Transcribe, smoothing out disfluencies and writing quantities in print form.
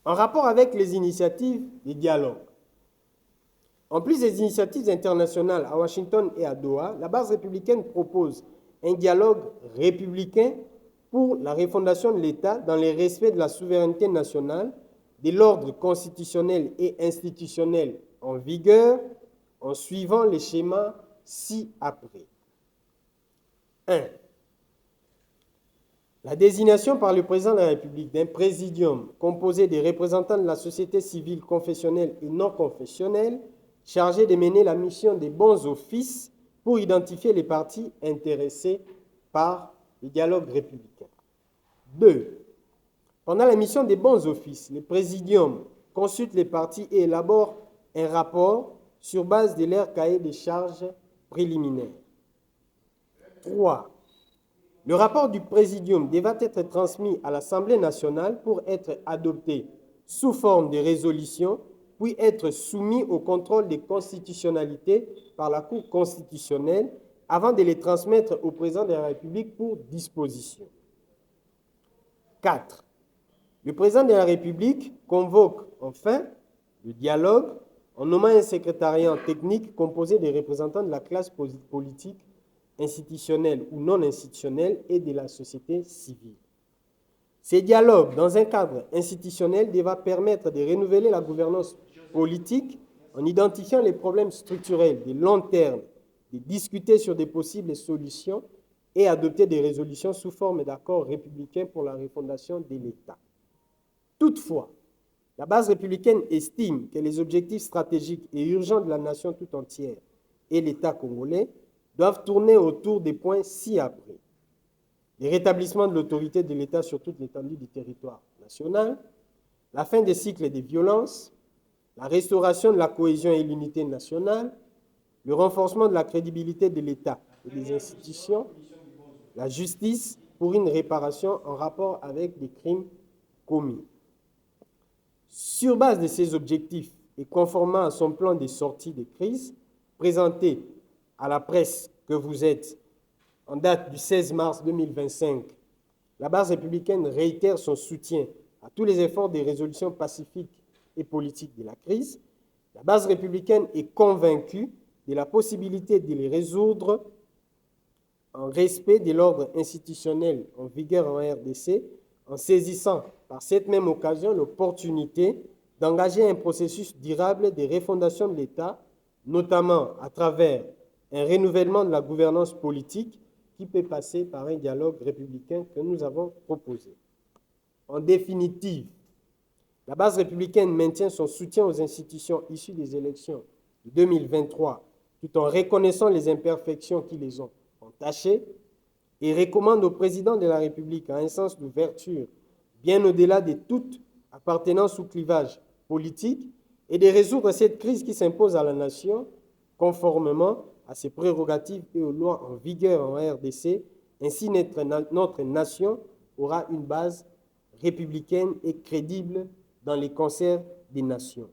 En rapport avec les initiatives de dialogue, en plus des initiatives internationales à Washington et à Doha, la base républicaine propose un dialogue républicain pour la refondation de l'État dans le respect de la souveraineté nationale, de l'ordre constitutionnel et institutionnel en vigueur, en suivant les schémas ci-après. 1. La désignation par le président de la République d'un présidium composé des représentants de la société civile confessionnelle et non confessionnelle chargé de mener la mission des bons offices pour identifier les partis intéressés par le dialogue républicain. 2. Pendant la mission des bons offices, le présidium consulte les partis et élabore un rapport sur base de leur cahier des charges préliminaires. 3. Le rapport du présidium devra être transmis à l'Assemblée nationale pour être adopté sous forme de résolution, puis être soumis au contrôle de constitutionnalité par la Cour constitutionnelle avant de les transmettre au président de la République pour disposition. 4. Le président de la République convoque enfin le dialogue en nommant un secrétariat technique composé des représentants de la classe politique, institutionnelle ou non institutionnelle et de la société civile. Ces dialogues, dans un cadre institutionnel, devra permettre de renouveler la gouvernance politique en identifiant les problèmes structurels de long terme, de discuter sur des possibles solutions et adopter des résolutions sous forme d'accords républicains pour la refondation de l'État. Toutefois, la base républicaine estime que les objectifs stratégiques et urgents de la nation tout entière et l'État congolais doivent tourner autour des points ci-après. Le rétablissement de l'autorité de l'État sur toute l'étendue du territoire national, la fin des cycles de violence, la restauration de la cohésion et l'unité nationale, le renforcement de la crédibilité de l'État et des institutions, la justice pour une réparation en rapport avec des crimes commis. Sur base de ces objectifs et conformément à son plan de sortie de crise, présenté à la presse que vous êtes en date du 16 mars 2025, la base républicaine réitère son soutien à tous les efforts de résolution pacifique et politique de la crise. La base républicaine est convaincue de la possibilité de les résoudre en respect de l'ordre institutionnel en vigueur en RDC, en saisissant par cette même occasion l'opportunité d'engager un processus durable de refondation de l'État, notamment à travers un renouvellement de la gouvernance politique qui peut passer par un dialogue républicain que nous avons proposé. En définitive, la base républicaine maintient son soutien aux institutions issues des élections de 2023, tout en reconnaissant les imperfections qui les ont entachées, et recommande au président de la République un sens d'ouverture bien au-delà de toute appartenance ou clivage politique et de résoudre cette crise qui s'impose à la nation conformément à ses prérogatives et aux lois en vigueur en RDC. Ainsi, notre nation aura une base républicaine et crédible dans les concerts des nations.